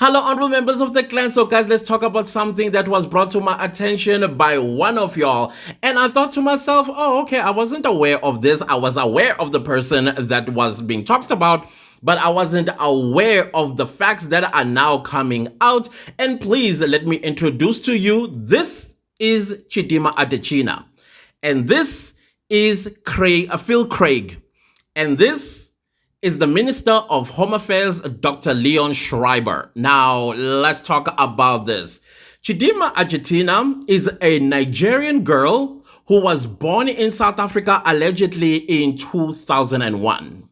Hello, honorable members of the clan. So, guys, let's talk about something that was brought to my attention by one of y'all. And I thought to myself, oh, okay, I wasn't aware of this. I was aware of the person that was being talked about, but I wasn't aware of the facts that are now coming out. And please let me introduce to you, this is Chidima Adina. And this is Phil Craig. And this is the Minister of Home Affairs, Dr. Leon Schreiber. Now, let's talk about this. Chidima Adina is a Nigerian girl who was born in South Africa allegedly in 2001.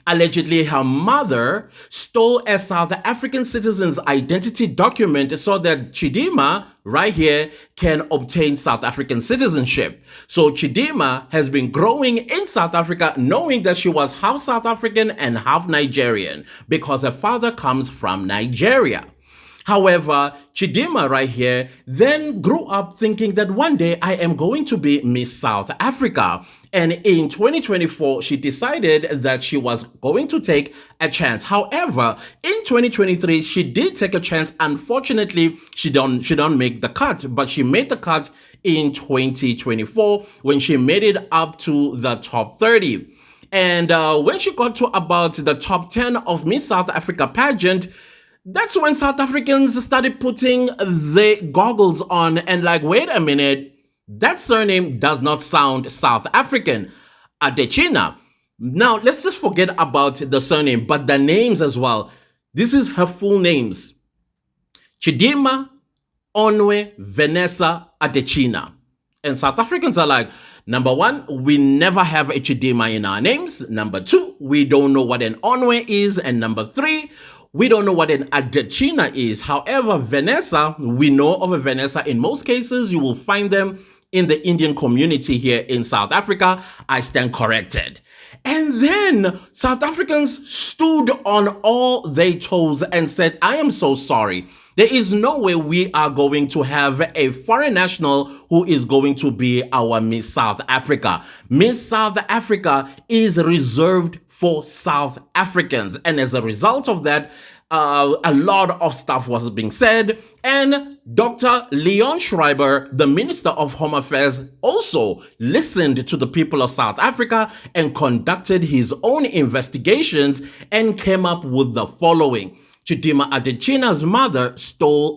Allegedly, her mother stole a South African citizen's identity document so that Chidima, right here, can obtain South African citizenship. So Chidima has been growing in South Africa knowing that she was half South African and half Nigerian because her father comes from Nigeria. However, Chidima right here then grew up thinking that one day I am going to be Miss South Africa. And in 2024, she decided that she was going to take a chance. However, in 2023, she did take a chance. Unfortunately, she don't make the cut, but she made the cut in 2024 when she made it up to the top 30. And when she got to about the top 10 of Miss South Africa pageant, that's when South Africans started putting the goggles on and like, wait a minute, that surname does not sound South African. Adina. Now, let's just forget about the surname, but the names as well. This is her full names. Chidima Onwe Vanessa Adina. And South Africans are like, number one, we never have a Chidima in our names. Number two, we don't know what an Onwe is. And number three, we don't know what an Adina is. However, Vanessa, we know of a Vanessa. In most cases, you will find them in the Indian community here in South Africa. I stand corrected. And then South Africans stood on all their toes and said, I am so sorry. There is no way we are going to have a foreign national who is going to be our Miss South Africa. Miss South Africa is reserved for South Africans. And as a result of that, a lot of stuff was being said. And Dr. Leon Schreiber, the Minister of Home Affairs, also listened to the people of South Africa and conducted his own investigations and came up with the following. Chidima Adina's mother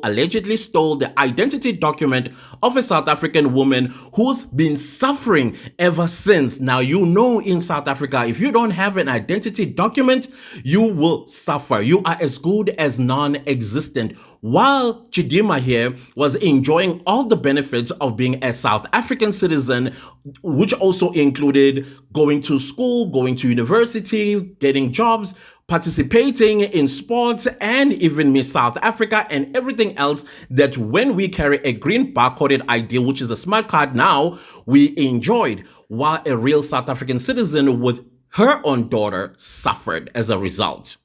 allegedly stole the identity document of a South African woman who's been suffering ever since. Now, you know, in South Africa, if you don't have an identity document, you will suffer. You are as good as non-existent. While Chidima here was enjoying all the benefits of being a South African citizen, which also included going to school, going to university, getting jobs, participating in sports, and even Miss South Africa and everything else that when we carry a green barcoded ID, which is a smart card now, we enjoyed, while a real South African citizen with her own daughter suffered as a result.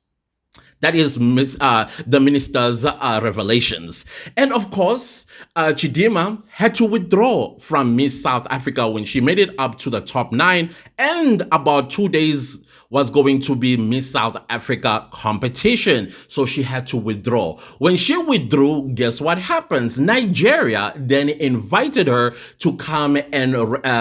That is the minister's revelations. And of course, Chidima had to withdraw from Miss South Africa when she made it up to the top 9, and about 2 days was going to be Miss South Africa competition. So she had to withdraw. When she withdrew, guess what happens? Nigeria then invited her to come and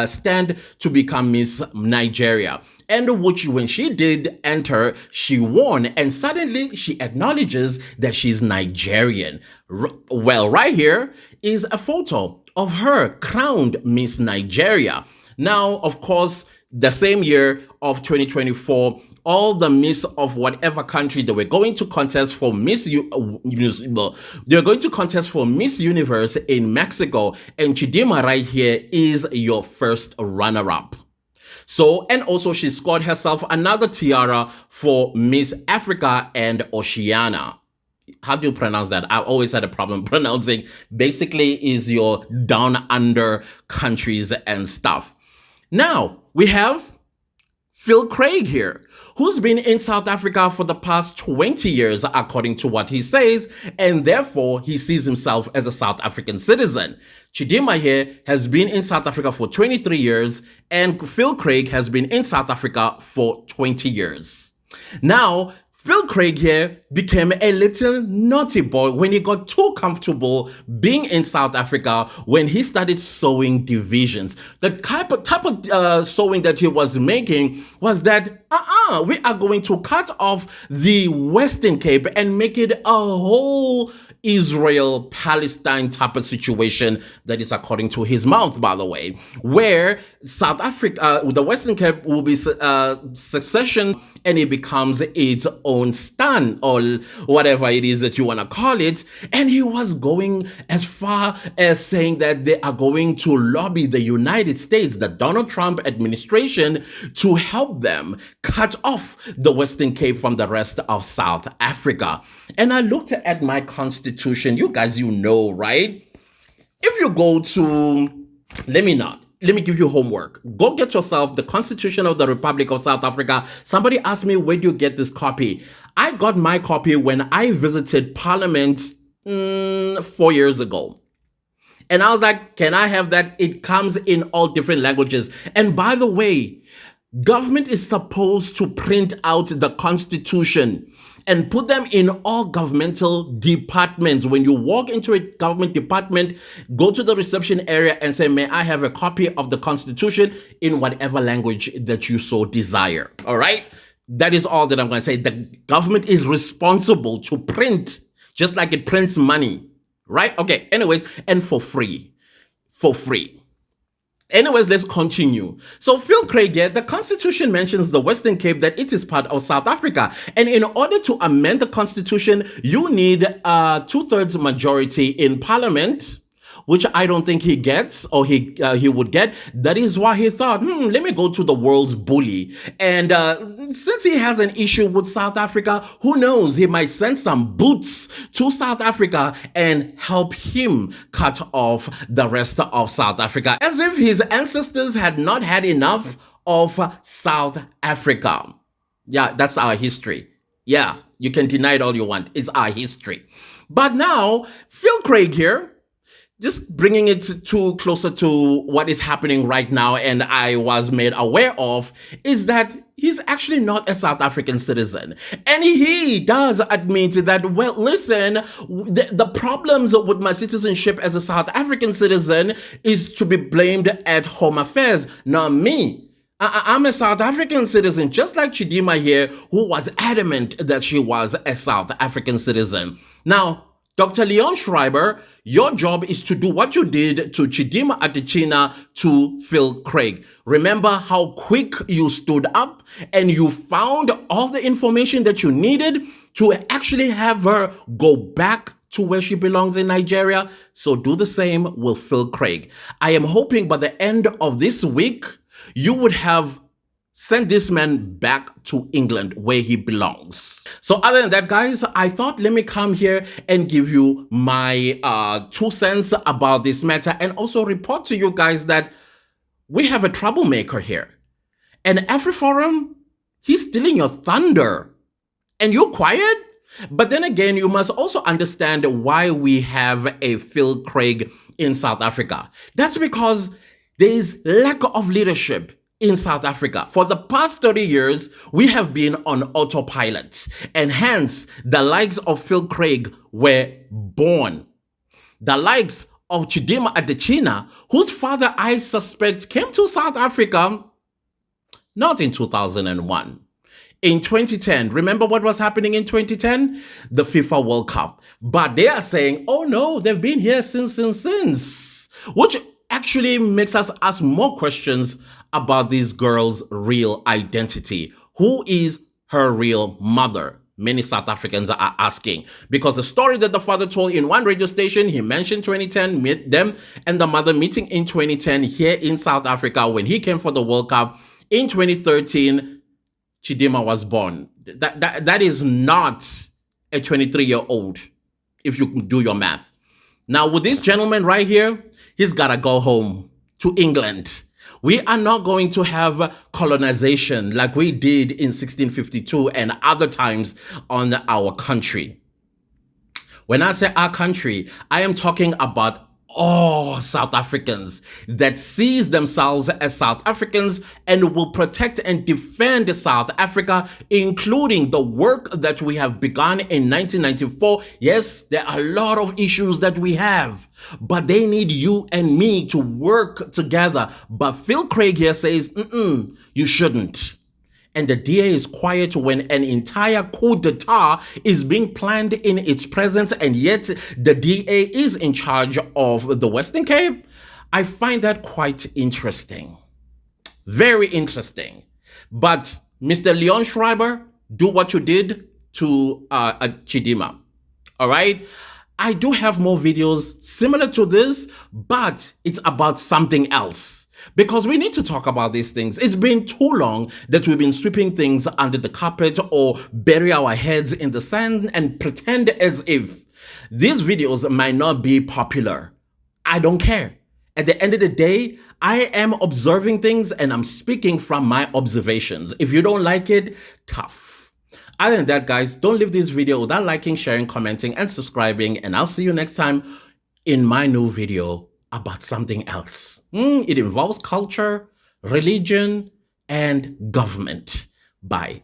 stand to become Miss Nigeria. And when she did enter, she won. And suddenly she acknowledges that she's Nigerian. Well, right here is a photo of her crowned Miss Nigeria. Now, of course, the same year of 2024, all the Miss of whatever country they were going to contest for they're going to contest for Miss Universe in Mexico, and Chidima right here is your first runner-up. So, and also she scored herself another tiara for Miss Africa and Oceania. How do you pronounce that? I've always had a problem pronouncing. Basically is your down under countries and stuff. Now, we have Phil Craig here, who's been in South Africa for the past 20 years, according to what he says, and therefore he sees himself as a South African citizen. Chidima here has been in South Africa for 23 years, and Phil Craig has been in South Africa for 20 years. Now, Phil Craig here became a little naughty boy when he got too comfortable being in South Africa when he started sowing divisions. The type of sowing that he was making was that, we are going to cut off the Western Cape and make it a whole Israel-Palestine type of situation. That is according to his mouth, by the way, where South Africa, the Western Cape will be secession and it becomes its own stan or whatever it is that you want to call it. And he was going as far as saying that they are going to lobby the United States, the Donald Trump administration, to help them cut off the Western Cape from the rest of South Africa. And I looked at my constitution. You guys, you know, right? If you go to, let me give you homework. Go get yourself the Constitution of the Republic of South Africa. Somebody asked me, where do you get this copy? I got my copy when I visited Parliament 4 years ago. And I was like, can I have that? It comes in all different languages. And by the way, government is supposed to print out the Constitution and put them in all governmental departments. When you walk into a government department, go to the reception area and say, may I have a copy of the Constitution in whatever language that you so desire. All right? That is all that I'm going to say. The government is responsible to print, just like it prints money. Right? Okay. Anyways, and for free. For free. Anyways, let's continue. So Phil Craig here, the Constitution mentions the Western Cape, that it is part of South Africa. And in order to amend the Constitution, you need a 2/3 majority in Parliament, which I don't think he gets or he would get. That is why he thought, let me go to the world's bully. And since he has an issue with South Africa, who knows, he might send some boots to South Africa and help him cut off the rest of South Africa. As if his ancestors had not had enough of South Africa. Yeah, that's our history. Yeah, you can deny it all you want. It's our history. But now, Phil Craig here, just bringing it to closer to what is happening right now and I was made aware of, is that he's actually not a South African citizen. And he does admit that, well, listen, the problems with my citizenship as a South African citizen is to be blamed at Home Affairs, not me. I'm a South African citizen, just like Chidima here, who was adamant that she was a South African citizen. Now, Dr. Leon Schreiber, your job is to do what you did to Chidima Adina to Phil Craig. Remember how quick you stood up and you found all the information that you needed to actually have her go back to where she belongs in Nigeria? So do the same with Phil Craig. I am hoping by the end of this week, you would have sent this man back to England where he belongs. So other than that, guys, I thought let me come here and give you my 2 cents about this matter and also report to you guys that we have a troublemaker here. And AfriForum, he's stealing your thunder. And you're quiet? But then again, you must also understand why we have a Phil Craig in South Africa. That's because there is lack of leadership in South Africa. For the past 30 years, we have been on autopilot, and hence the likes of Phil Craig were born. The likes of Chidima Adina, whose father I suspect came to South Africa not in 2001. In 2010, remember what was happening in 2010? The FIFA World Cup. But they are saying, oh no, they've been here since, which actually makes us ask more questions about this girl's real identity. Who is her real mother? Many South Africans are asking, because the story that the father told in one radio station, he mentioned 2010, met them and the mother meeting in 2010 here in South Africa when he came for the World Cup. In 2013, Chidima was born. That is not a 23-year-old, if you can do your math. Now, with this gentleman right here, he's got to go home to England. We are not going to have colonization like we did in 1652 and other times on our country. When I say our country, I am talking about all South Africans that sees themselves as South Africans and will protect and defend South Africa, including the work that we have begun in 1994. Yes, there are a lot of issues that we have, but they need you and me to work together. But Phil Craig here says, you shouldn't. And the DA is quiet when an entire coup d'etat is being planned in its presence, and yet the DA is in charge of the Western Cape. I find that quite interesting. Very interesting. But Mr. Leon Schreiber, do what you did to Chidima. All right? I do have more videos similar to this, but it's about something else. Because we need to talk about these things. It's been too long that we've been sweeping things under the carpet or bury our heads in the sand and pretend as if these videos might not be popular. I don't care. At the end of the day, I am observing things and I'm speaking from my observations. If you don't like it, tough. Other than that, guys, don't leave this video without liking, sharing, commenting, and subscribing. And I'll see you next time in my new video about something else. It involves culture, religion, and government. Bye.